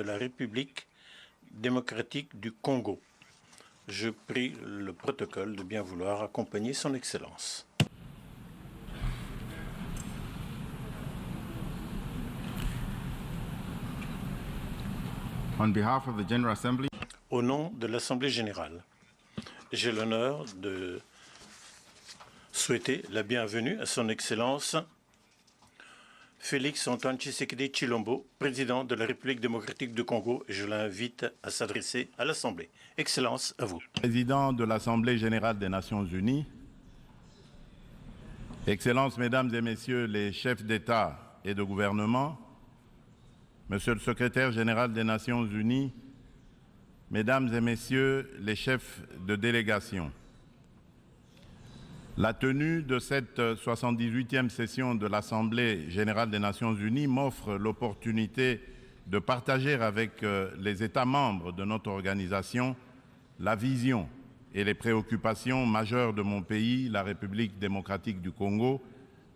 de la République démocratique du Congo. Je prie le protocole de bien vouloir accompagner son Excellence. On behalf of the General Assembly, Au nom de l'Assemblée générale, j'ai l'honneur de souhaiter la bienvenue à son Excellence Félix Antoine Tshisekedi Tshilombo, président de la République démocratique du Congo, et je l'invite à s'adresser à l'Assemblée. Excellence, à vous. président de l'Assemblée générale des Nations unies, Excellences, Mesdames et Messieurs les chefs d'État et de gouvernement, Monsieur le secrétaire général des Nations unies, Mesdames et Messieurs les chefs de délégation, la tenue de cette 78e session de l'Assemblée générale des Nations unies m'offre l'opportunité de partager avec les États membres de notre organisation la vision et les préoccupations majeures de mon pays, la République démocratique du Congo,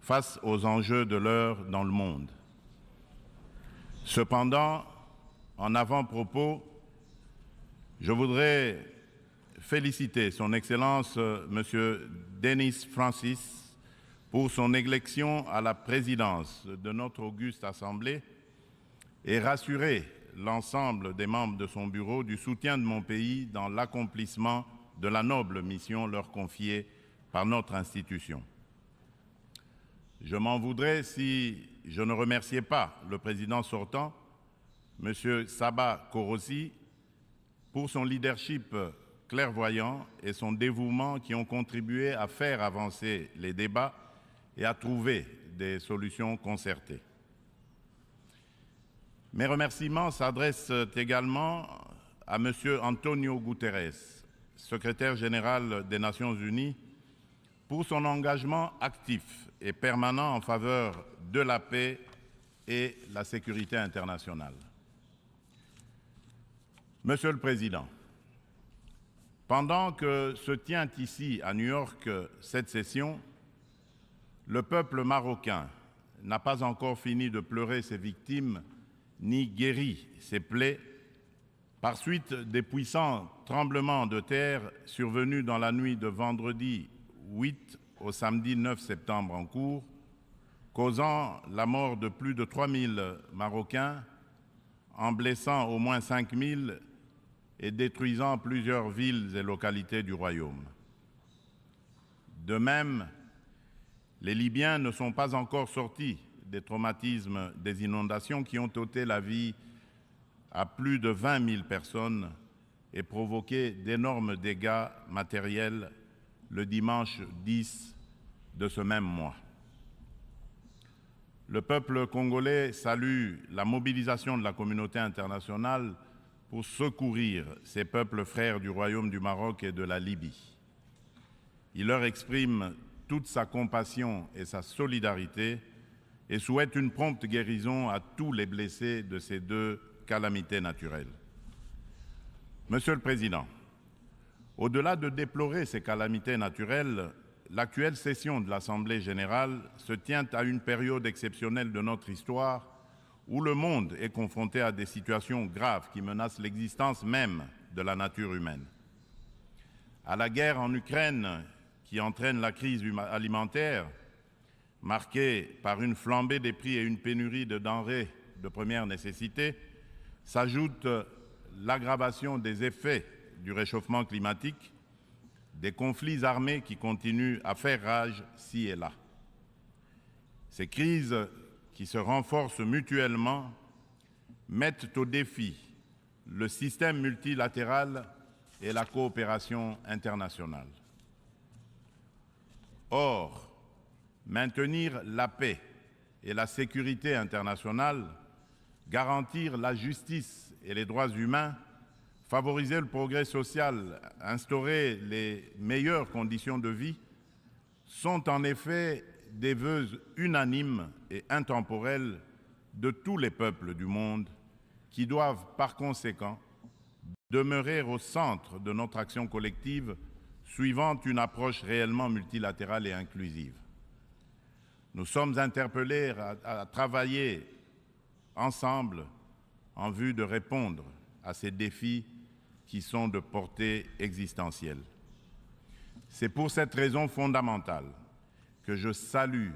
face aux enjeux de l'heure dans le monde. Cependant, en avant-propos, je voudrais féliciter son Excellence M. Denis Francis pour son élection à la présidence de notre auguste Assemblée et rassurer l'ensemble des membres de son bureau du soutien de mon pays dans l'accomplissement de la noble mission leur confiée par notre institution. Je m'en voudrais si je ne remerciais pas le président sortant, M. Saba Korosi, pour son leadership clairvoyant et son dévouement qui ont contribué à faire avancer les débats et à trouver des solutions concertées. Mes remerciements s'adressent également à M. Antonio Guterres, secrétaire général des Nations unies, pour son engagement actif et permanent en faveur de la paix et la sécurité internationale. Monsieur le Président, pendant que se tient ici à New York cette session, le peuple marocain n'a pas encore fini de pleurer ses victimes ni guéri ses plaies par suite des puissants tremblements de terre survenus dans la nuit de vendredi 8 au samedi 9 septembre en cours, causant la mort de plus de 3000 Marocains, en blessant au moins 5000 et détruisant plusieurs villes et localités du royaume. De même, les Libyens ne sont pas encore sortis des traumatismes des inondations qui ont ôté la vie à plus de 20 000 personnes et provoqué d'énormes dégâts matériels le dimanche 10 de ce même mois. Le peuple congolais salue la mobilisation de la communauté internationale pour secourir ces peuples frères du Royaume du Maroc et de la Libye. Il leur exprime toute sa compassion et sa solidarité et souhaite une prompte guérison à tous les blessés de ces deux calamités naturelles. Monsieur le Président, au-delà de déplorer ces calamités naturelles, l'actuelle session de l'Assemblée générale se tient à une période exceptionnelle de notre histoire où le monde est confronté à des situations graves qui menacent l'existence même de la nature humaine. À la guerre en Ukraine qui entraîne la crise alimentaire, marquée par une flambée des prix et une pénurie de denrées de première nécessité, s'ajoute l'aggravation des effets du réchauffement climatique, des conflits armés qui continuent à faire rage ci et là. Ces crises qui se renforcent mutuellement mettent au défi le système multilatéral et la coopération internationale. Or, maintenir la paix et la sécurité internationale, garantir la justice et les droits humains, favoriser le progrès social, instaurer les meilleures conditions de vie, sont en effet des vœux unanimes et intemporels de tous les peuples du monde qui doivent par conséquent demeurer au centre de notre action collective suivant une approche réellement multilatérale et inclusive. Nous sommes interpellés à travailler ensemble en vue de répondre à ces défis qui sont de portée existentielle. C'est pour cette raison fondamentale que je salue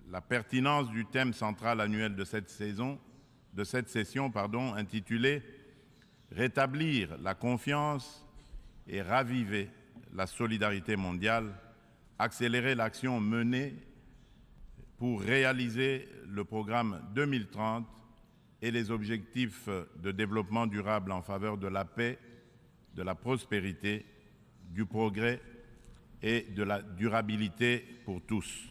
la pertinence du thème central annuel de cette session, intitulé « Rétablir la confiance et raviver la solidarité mondiale, accélérer l'action menée pour réaliser le programme 2030 et les objectifs de développement durable en faveur de la paix, de la prospérité, du progrès et de la durabilité pour tous. »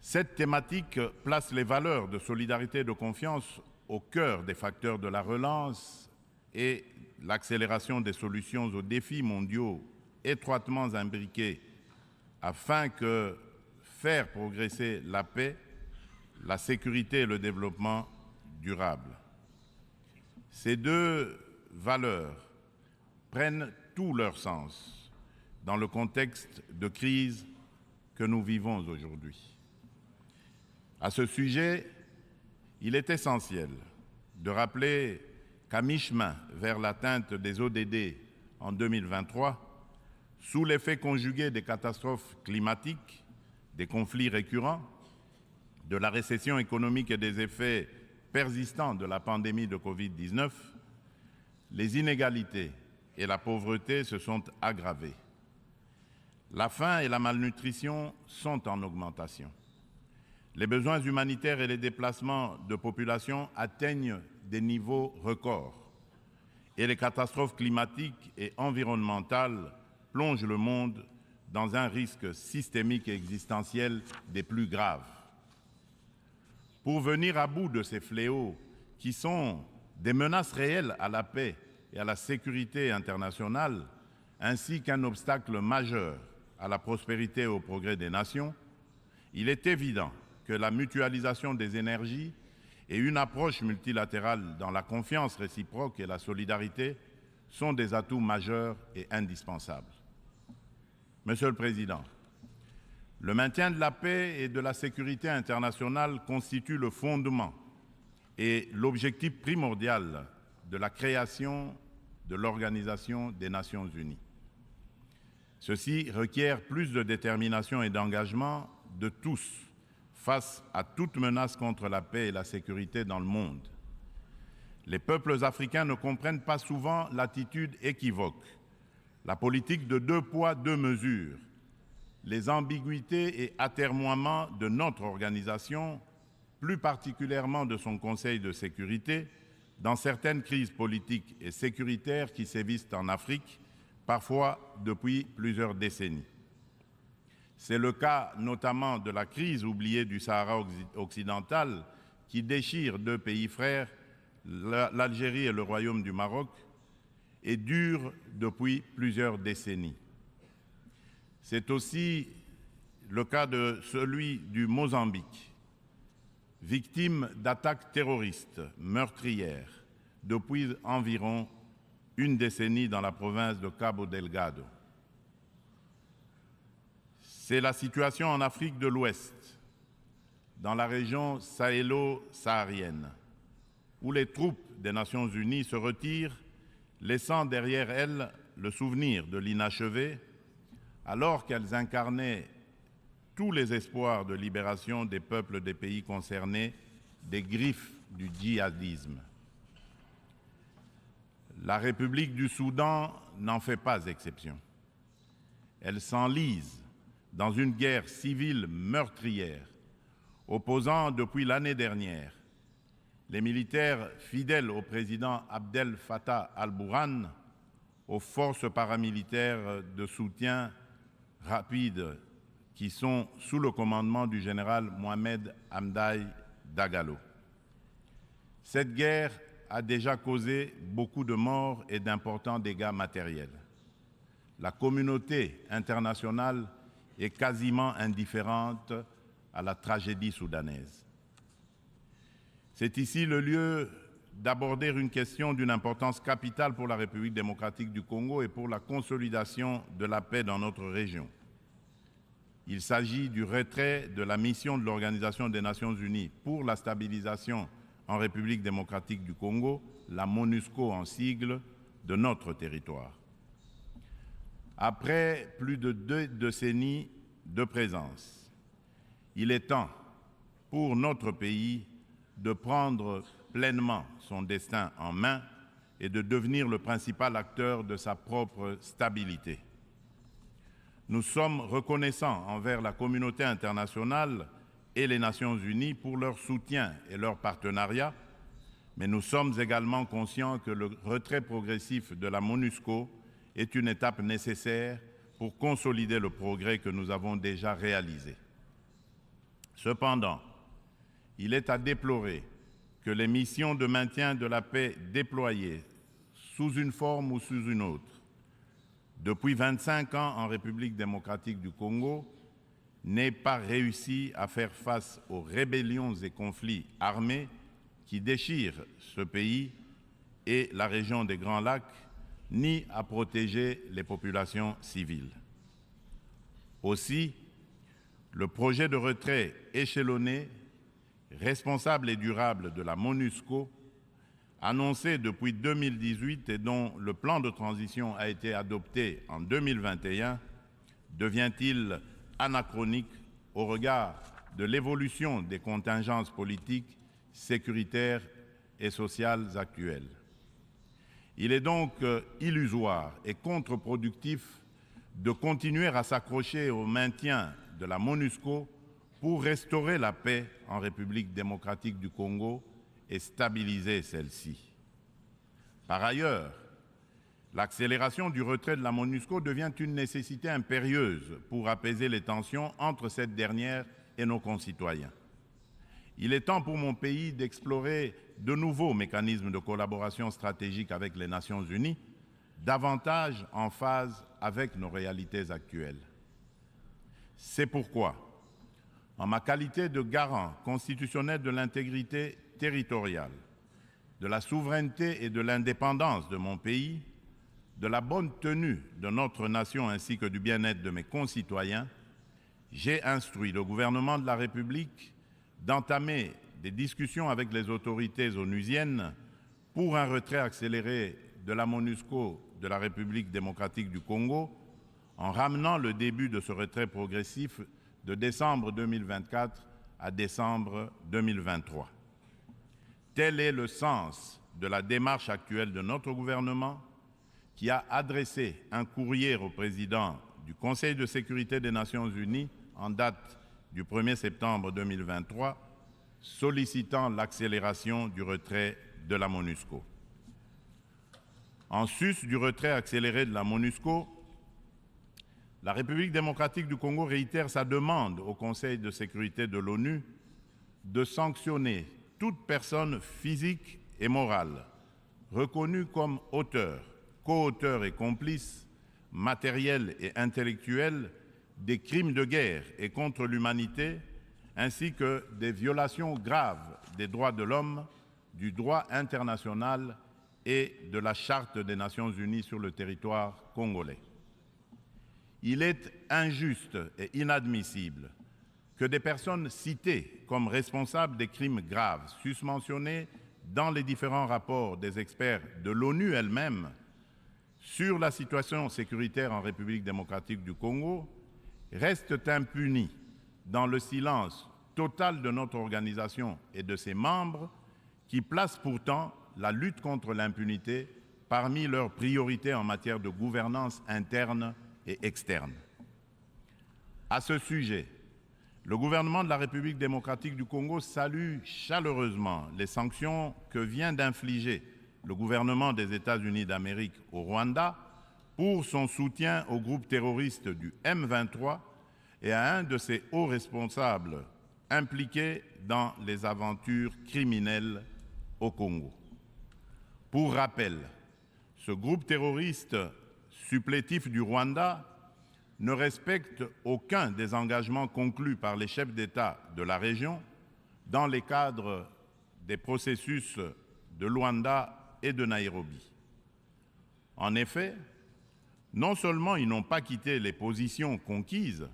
Cette thématique place les valeurs de solidarité et de confiance au cœur des facteurs de la relance et l'accélération des solutions aux défis mondiaux étroitement imbriqués afin que faire progresser la paix, la sécurité et le développement durable. Ces deux valeurs prennent tout leur sens dans le contexte de crise que nous vivons aujourd'hui. À ce sujet, il est essentiel de rappeler qu'à mi-chemin vers l'atteinte des ODD en 2023, sous l'effet conjugué des catastrophes climatiques, des conflits récurrents, de la récession économique et des effets persistants de la pandémie de Covid-19, les inégalités et la pauvreté se sont aggravées. La faim et la malnutrition sont en augmentation. Les besoins humanitaires et les déplacements de population atteignent des niveaux records. Et les catastrophes climatiques et environnementales plongent le monde dans un risque systémique et existentiel des plus graves. Pour venir à bout de ces fléaux qui sont des menaces réelles à la paix et à la sécurité internationale, ainsi qu'un obstacle majeur à la prospérité et au progrès des nations, il est évident que la mutualisation des énergies et une approche multilatérale dans la confiance réciproque et la solidarité sont des atouts majeurs et indispensables. Monsieur le Président, le maintien de la paix et de la sécurité internationale constitue le fondement et l'objectif primordial de la création de l'Organisation des Nations Unies. Ceci requiert plus de détermination et d'engagement de tous face à toute menace contre la paix et la sécurité dans le monde. Les peuples africains ne comprennent pas souvent l'attitude équivoque, la politique de 2 poids, 2 mesures, les ambiguïtés et atermoiements de notre organisation, plus particulièrement de son Conseil de sécurité, dans certaines crises politiques et sécuritaires qui sévissent en Afrique, parfois depuis plusieurs décennies. C'est le cas notamment de la crise oubliée du Sahara occidental qui déchire 2 pays frères, l'Algérie et le Royaume du Maroc, et dure depuis plusieurs décennies. C'est aussi le cas de celui du Mozambique, victime d'attaques terroristes meurtrières depuis environ une décennie dans la province de Cabo Delgado. C'est la situation en Afrique de l'Ouest, dans la région sahélo-saharienne, où les troupes des Nations Unies se retirent, laissant derrière elles le souvenir de l'inachevé, alors qu'elles incarnaient tous les espoirs de libération des peuples des pays concernés des griffes du djihadisme. La République du Soudan n'en fait pas exception. Elle s'enlise dans une guerre civile meurtrière, opposant depuis l'année dernière les militaires fidèles au président Abdel Fattah al-Burhan aux forces paramilitaires de soutien rapide qui sont sous le commandement du général Mohamed Hamdai Dagalo. Cette guerre a déjà causé beaucoup de morts et d'importants dégâts matériels. La communauté internationale est quasiment indifférente à la tragédie soudanaise. C'est ici le lieu d'aborder une question d'une importance capitale pour la République démocratique du Congo et pour la consolidation de la paix dans notre région. Il s'agit du retrait de la mission de l'Organisation des Nations Unies pour la stabilisation en République démocratique du Congo, la MONUSCO en sigle, de notre territoire. Après plus de 2 décennies de présence, il est temps pour notre pays de prendre pleinement son destin en main et de devenir le principal acteur de sa propre stabilité. Nous sommes reconnaissants envers la communauté internationale et les Nations Unies pour leur soutien et leur partenariat, mais nous sommes également conscients que le retrait progressif de la MONUSCO est une étape nécessaire pour consolider le progrès que nous avons déjà réalisé. Cependant, il est à déplorer que les missions de maintien de la paix déployées sous une forme ou sous une autre depuis 25 ans en République démocratique du Congo n'aient pas réussi à faire face aux rébellions et conflits armés qui déchirent ce pays et la région des Grands Lacs, ni à protéger les populations civiles. Aussi, le projet de retrait échelonné, responsable et durable de la MONUSCO, annoncé depuis 2018 et dont le plan de transition a été adopté en 2021, devient-il anachronique au regard de l'évolution des contingences politiques, sécuritaires et sociales actuelles. Il est donc illusoire et contre-productif de continuer à s'accrocher au maintien de la MONUSCO pour restaurer la paix en République démocratique du Congo et stabiliser celle-ci. Par ailleurs, l'accélération du retrait de la MONUSCO devient une nécessité impérieuse pour apaiser les tensions entre cette dernière et nos concitoyens. Il est temps pour mon pays d'explorer de nouveaux mécanismes de collaboration stratégique avec les Nations Unies, davantage en phase avec nos réalités actuelles. C'est pourquoi, en ma qualité de garant constitutionnel de l'intégrité territoriale, de la souveraineté et de l'indépendance de mon pays, de la bonne tenue de notre nation ainsi que du bien-être de mes concitoyens, j'ai instruit le gouvernement de la République d'entamer des discussions avec les autorités onusiennes pour un retrait accéléré de la MONUSCO de la République démocratique du Congo, en ramenant le début de ce retrait progressif de décembre 2024 à décembre 2023. Tel est le sens de la démarche actuelle de notre gouvernement, qui a adressé un courrier au président du Conseil de sécurité des Nations Unies en date du 1er septembre 2023, sollicitant l'accélération du retrait de la MONUSCO. En sus du retrait accéléré de la MONUSCO, la République démocratique du Congo réitère sa demande au Conseil de sécurité de l'ONU de sanctionner toute personne physique et morale reconnue comme auteur, co-auteur et complice, matériel et intellectuel des crimes de guerre et contre l'humanité, ainsi que des violations graves des droits de l'homme, du droit international et de la Charte des Nations Unies sur le territoire congolais. Il est injuste et inadmissible que des personnes citées comme responsables des crimes graves susmentionnés dans les différents rapports des experts de l'ONU elle-même sur la situation sécuritaire en République démocratique du Congo restent impunies dans le silence total de notre organisation et de ses membres qui placent pourtant la lutte contre l'impunité parmi leurs priorités en matière de gouvernance interne et externe. À ce sujet, le gouvernement de la République démocratique du Congo salue chaleureusement les sanctions que vient d'infliger le gouvernement des États-Unis d'Amérique au Rwanda pour son soutien au groupe terroriste du M23 et à un de ses hauts responsables impliqués dans les aventures criminelles au Congo. Pour rappel, ce groupe terroriste supplétif du Rwanda ne respecte aucun des engagements conclus par les chefs d'État de la région dans les cadres des processus de Luanda et de Nairobi. En effet, non seulement ils n'ont pas quitté les positions conquises,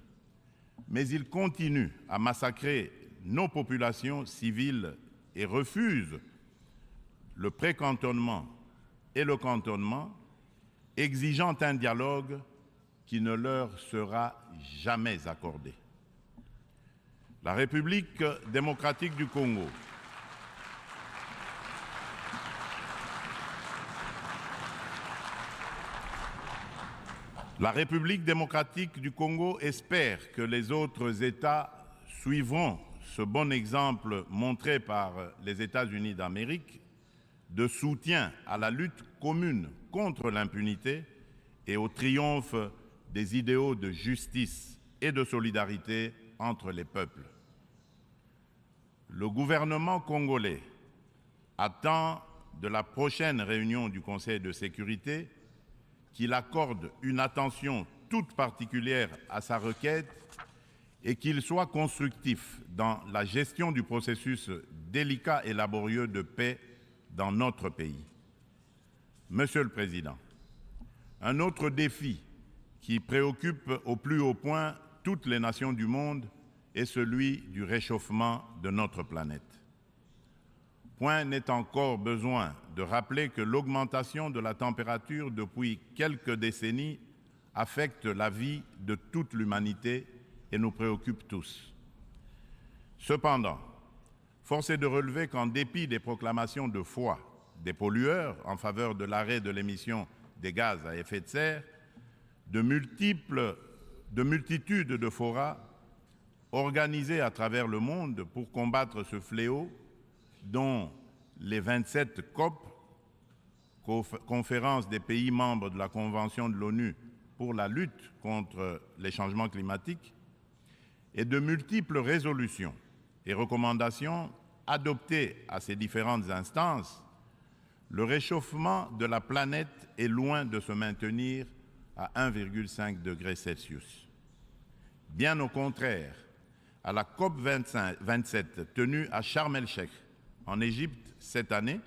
mais ils continuent à massacrer nos populations civiles et refusent le précantonnement et le cantonnement, exigeant un dialogue qui ne leur sera jamais accordé. La République démocratique du Congo espère que les autres États suivront ce bon exemple montré par les États-Unis d'Amérique de soutien à la lutte commune contre l'impunité et au triomphe des idéaux de justice et de solidarité entre les peuples. Le gouvernement congolais attend de la prochaine réunion du Conseil de sécurité qu'il accorde une attention toute particulière à sa requête et qu'il soit constructif dans la gestion du processus délicat et laborieux de paix dans notre pays. Monsieur le Président, un autre défi qui préoccupe au plus haut point toutes les nations du monde est celui du réchauffement de notre planète. Point n'est encore besoin de rappeler que l'augmentation de la température depuis quelques décennies affecte la vie de toute l'humanité et nous préoccupe tous. Cependant, force est de relever qu'en dépit des proclamations de foi des pollueurs en faveur de l'arrêt de l'émission des gaz à effet de serre, de multitudes de forats organisés à travers le monde pour combattre ce fléau, dont les 27 COP, conférence des pays membres de la Convention de l'ONU pour la lutte contre les changements climatiques, et de multiples résolutions et recommandations adoptées à ces différentes instances, le réchauffement de la planète est loin de se maintenir à 1,5 degré Celsius. Bien au contraire, à la COP 27 tenue à Sharm el-Sheikh, en Égypte cette année,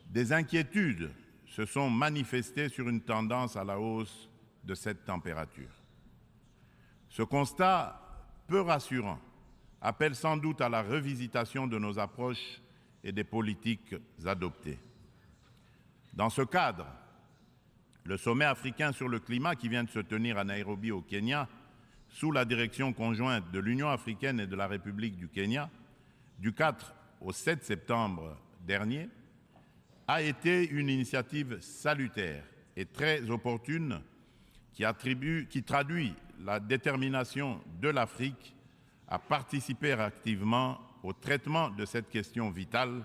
des inquiétudes se sont manifestées sur une tendance à la hausse de cette température. Ce constat peu rassurant appelle sans doute à la revisitation de nos approches et des politiques adoptées. Dans ce cadre, le sommet africain sur le climat qui vient de se tenir à Nairobi au Kenya, sous la direction conjointe de l'Union africaine et de la République du Kenya, du 4 au 7 septembre dernier, a été une initiative salutaire et très opportune qui traduit la détermination de l'Afrique à participer activement au traitement de cette question vitale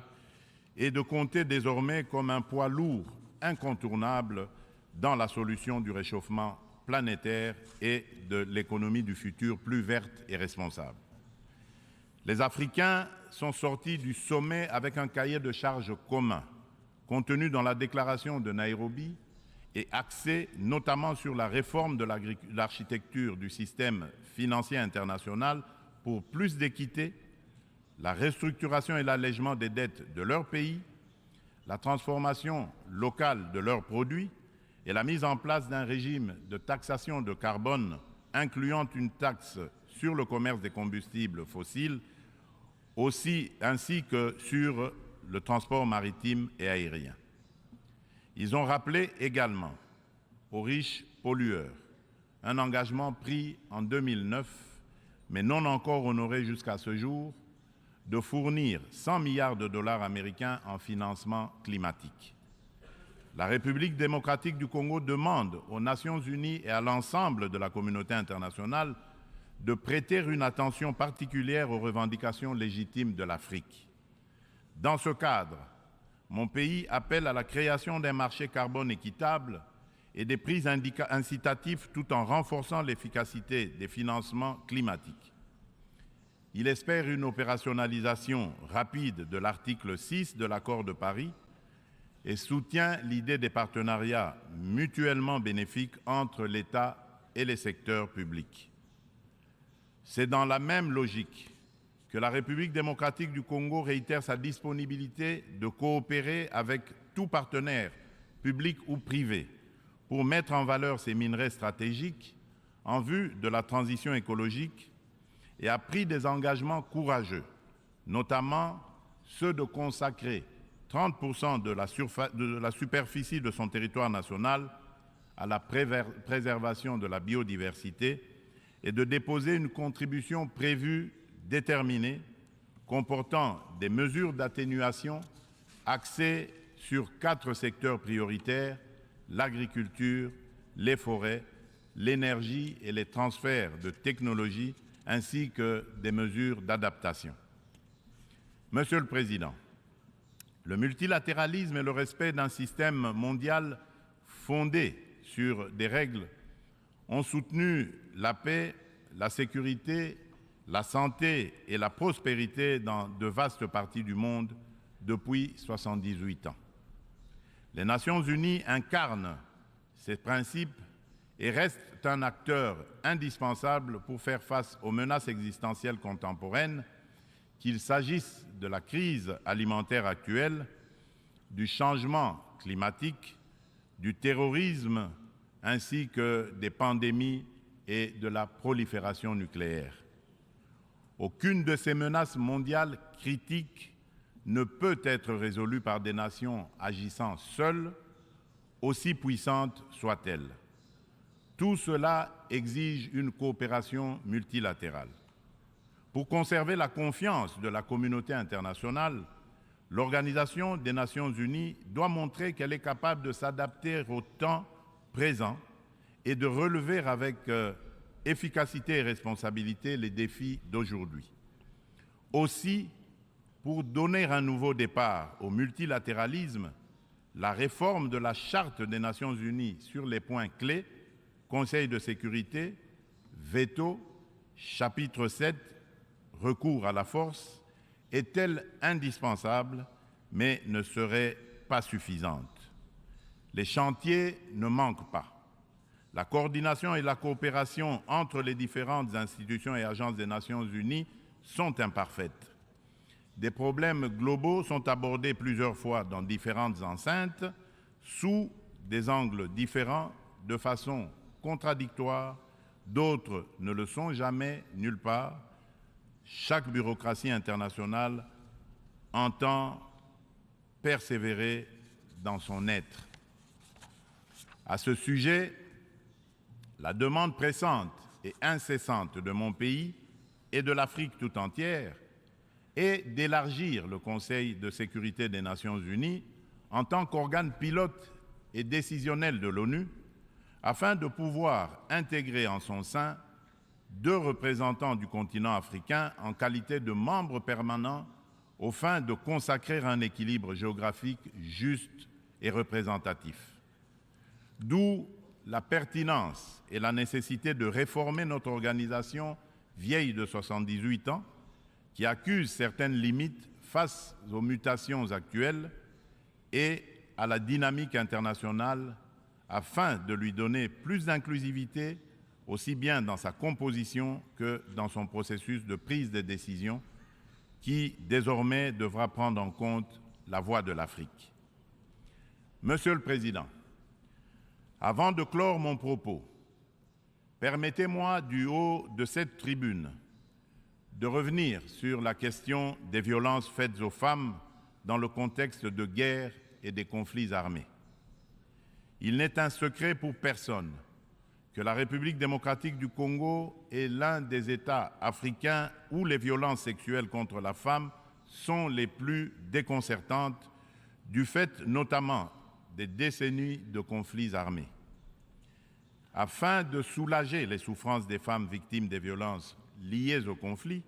et de compter désormais comme un poids lourd incontournable dans la solution du réchauffement planétaire et de l'économie du futur plus verte et responsable. Les Africains sont sortis du sommet avec un cahier de charges commun, contenu dans la déclaration de Nairobi et axé notamment sur la réforme de l'architecture du système financier international pour plus d'équité, la restructuration et l'allègement des dettes de leur pays, la transformation locale de leurs produits et la mise en place d'un régime de taxation de carbone incluant une taxe sur le commerce des combustibles fossiles, ainsi que sur le transport maritime et aérien. Ils ont rappelé également aux riches pollueurs un engagement pris en 2009, mais non encore honoré jusqu'à ce jour, de fournir 100 milliards de dollars américains en financement climatique. La République démocratique du Congo demande aux Nations unies et à l'ensemble de la communauté internationale de prêter une attention particulière aux revendications légitimes de l'Afrique. Dans ce cadre, mon pays appelle à la création d'un marché carbone équitable et des prises incitatives tout en renforçant l'efficacité des financements climatiques. Il espère une opérationnalisation rapide de l'article 6 de l'accord de Paris et soutient l'idée des partenariats mutuellement bénéfiques entre l'État et les secteurs publics. C'est dans la même logique que la République démocratique du Congo réitère sa disponibilité de coopérer avec tout partenaire, public ou privé, pour mettre en valeur ces minerais stratégiques en vue de la transition écologique et a pris des engagements courageux, notamment ceux de consacrer 30% de la superficie de son territoire national à la préservation de la biodiversité et de déposer une contribution prévue déterminée comportant des mesures d'atténuation axées sur 4 secteurs prioritaires: l'agriculture, les forêts, l'énergie et les transferts de technologies, ainsi que des mesures d'adaptation. Monsieur le Président, le multilatéralisme et le respect d'un système mondial fondé sur des règles ont soutenu la paix, la sécurité, la santé et la prospérité dans de vastes parties du monde depuis 78 ans. Les Nations Unies incarnent ces principes et restent un acteur indispensable pour faire face aux menaces existentielles contemporaines, qu'il s'agisse de la crise alimentaire actuelle, du changement climatique, du terrorisme, ainsi que des pandémies et de la prolifération nucléaire. Aucune de ces menaces mondiales critiques ne peut être résolue par des nations agissant seules, aussi puissantes soient-elles. Tout cela exige une coopération multilatérale. Pour conserver la confiance de la communauté internationale, l'Organisation des Nations Unies doit montrer qu'elle est capable de s'adapter au temps présent et de relever avec efficacité et responsabilité les défis d'aujourd'hui. Aussi, pour donner un nouveau départ au multilatéralisme, la réforme de la Charte des Nations Unies sur les points clés, Conseil de sécurité, veto, chapitre 7, recours à la force, est-elle indispensable, mais ne serait pas suffisante. Les chantiers ne manquent pas. La coordination et la coopération entre les différentes institutions et agences des Nations Unies sont imparfaites. Des problèmes globaux sont abordés plusieurs fois dans différentes enceintes, sous des angles différents, de façon contradictoire. D'autres ne le sont jamais, nulle part. Chaque bureaucratie internationale entend persévérer dans son être. À ce sujet, la demande pressante et incessante de mon pays et de l'Afrique tout entière est d'élargir le Conseil de sécurité des Nations Unies en tant qu'organe pilote et décisionnel de l'ONU, afin de pouvoir intégrer en son sein 2 représentants du continent africain en qualité de membres permanents aux fins de consacrer un équilibre géographique juste et représentatif. D'où la pertinence et la nécessité de réformer notre organisation vieille de 78 ans, qui accuse certaines limites face aux mutations actuelles et à la dynamique internationale, afin de lui donner plus d'inclusivité, aussi bien dans sa composition que dans son processus de prise de décision, qui désormais devra prendre en compte la voix de l'Afrique. Monsieur le Président, avant de clore mon propos, permettez-moi du haut de cette tribune de revenir sur la question des violences faites aux femmes dans le contexte de guerre et des conflits armés. Il n'est un secret pour personne que la République démocratique du Congo est l'un des États africains où les violences sexuelles contre la femme sont les plus déconcertantes, du fait notamment des décennies de conflits armés. Afin de soulager les souffrances des femmes victimes des violences liées au conflit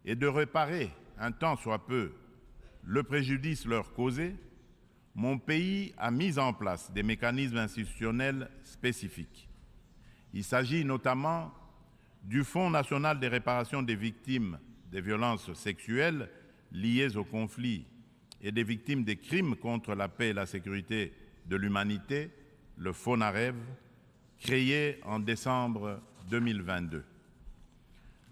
et de réparer un tant soit peu le préjudice leur causé, mon pays a mis en place des mécanismes institutionnels spécifiques. Il s'agit notamment du Fonds national des réparations des victimes des violences sexuelles liées au conflit et des victimes des crimes contre la paix et la sécurité de l'humanité, le FONAREV, créé en décembre 2022.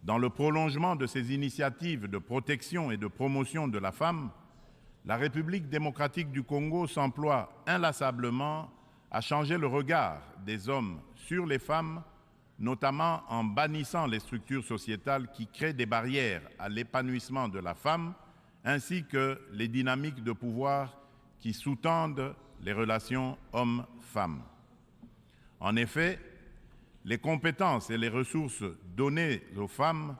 Dans le prolongement de ces initiatives de protection et de promotion de la femme, la République démocratique du Congo s'emploie inlassablement à changer le regard des hommes sur les femmes, notamment en bannissant les structures sociétales qui créent des barrières à l'épanouissement de la femme, ainsi que les dynamiques de pouvoir qui sous-tendent les relations hommes-femmes. En effet, les compétences et les ressources données aux femmes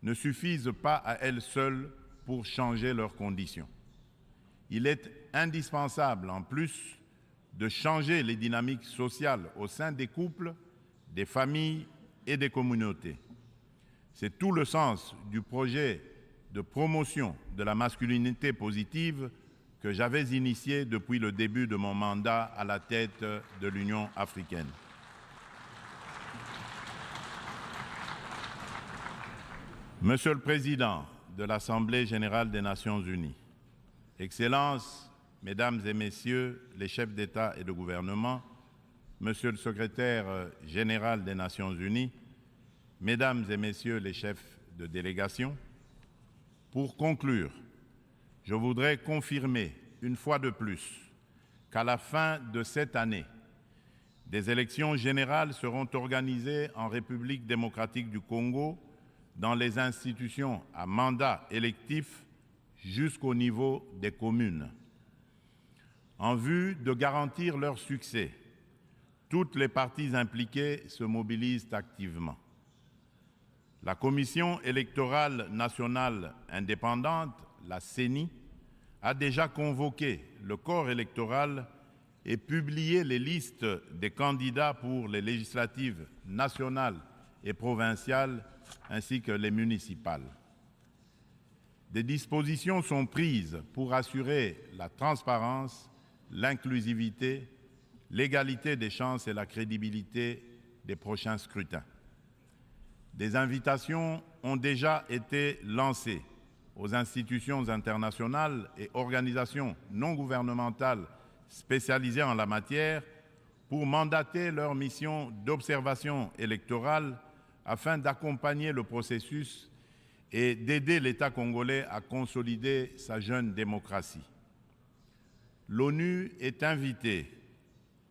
ne suffisent pas à elles seules pour changer leurs conditions. Il est indispensable, en plus, de changer les dynamiques sociales au sein des couples, des familles et des communautés. C'est tout le sens du projet de promotion de la masculinité positive que j'avais initié depuis le début de mon mandat à la tête de l'Union africaine. Monsieur le Président de l'Assemblée générale des Nations unies, Excellences, Mesdames et Messieurs les chefs d'État et de gouvernement, Monsieur le Secrétaire général des Nations unies, Mesdames et Messieurs les chefs de délégation, pour conclure, je voudrais confirmer une fois de plus qu'à la fin de cette année, des élections générales seront organisées en République démocratique du Congo dans les institutions à mandat électif jusqu'au niveau des communes. En vue de garantir leur succès, toutes les parties impliquées se mobilisent activement. La Commission électorale nationale indépendante, la CENI, a déjà convoqué le corps électoral et publié les listes des candidats pour les législatives nationales et provinciales ainsi que les municipales. Des dispositions sont prises pour assurer la transparence, l'inclusivité, l'égalité des chances et la crédibilité des prochains scrutins. Des invitations ont déjà été lancées aux institutions internationales et organisations non gouvernementales spécialisées en la matière pour mandater leur mission d'observation électorale afin d'accompagner le processus et d'aider l'État congolais à consolider sa jeune démocratie. L'ONU est invitée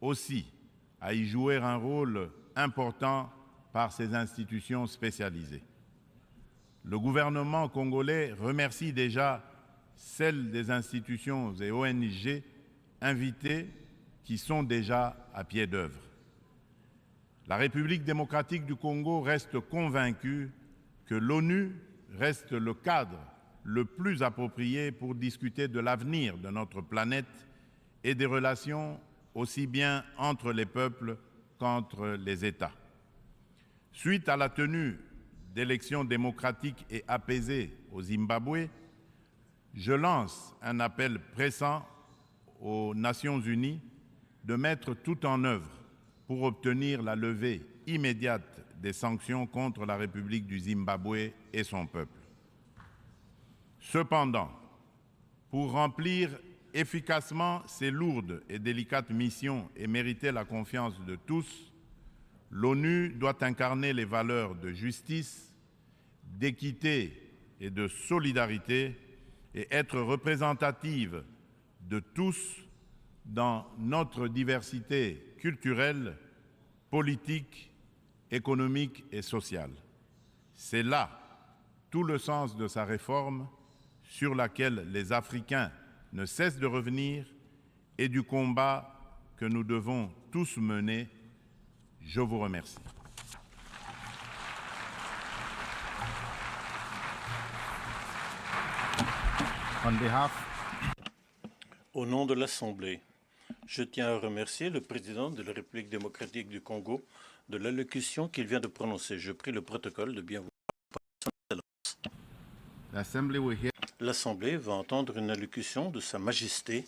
aussi à y jouer un rôle important par ses institutions spécialisées. Le gouvernement congolais remercie déjà celles des institutions et ONG invitées qui sont déjà à pied d'œuvre. La République démocratique du Congo reste convaincue que l'ONU reste le cadre le plus approprié pour discuter de l'avenir de notre planète et des relations aussi bien entre les peuples qu'entre les États. Suite à la tenue d'élections démocratiques et apaisées au Zimbabwe, je lance un appel pressant aux Nations unies de mettre tout en œuvre pour obtenir la levée immédiate des sanctions contre la République du Zimbabwe et son peuple. Cependant, pour remplir efficacement ces lourdes et délicates missions et mériter la confiance de tous, l'ONU doit incarner les valeurs de justice, d'équité et de solidarité et être représentative de tous dans notre diversité culturelle, politique, économique et sociale. C'est là tout le sens de sa réforme sur laquelle les Africains ne cessent de revenir et du combat que nous devons tous mener. Je vous remercie. Au nom de l'Assemblée, je tiens à remercier le président de la République démocratique du Congo de l'allocution qu'il vient de prononcer. Je prie le protocole de bien vouloir. L'Assemblée va entendre une allocution de Sa Majesté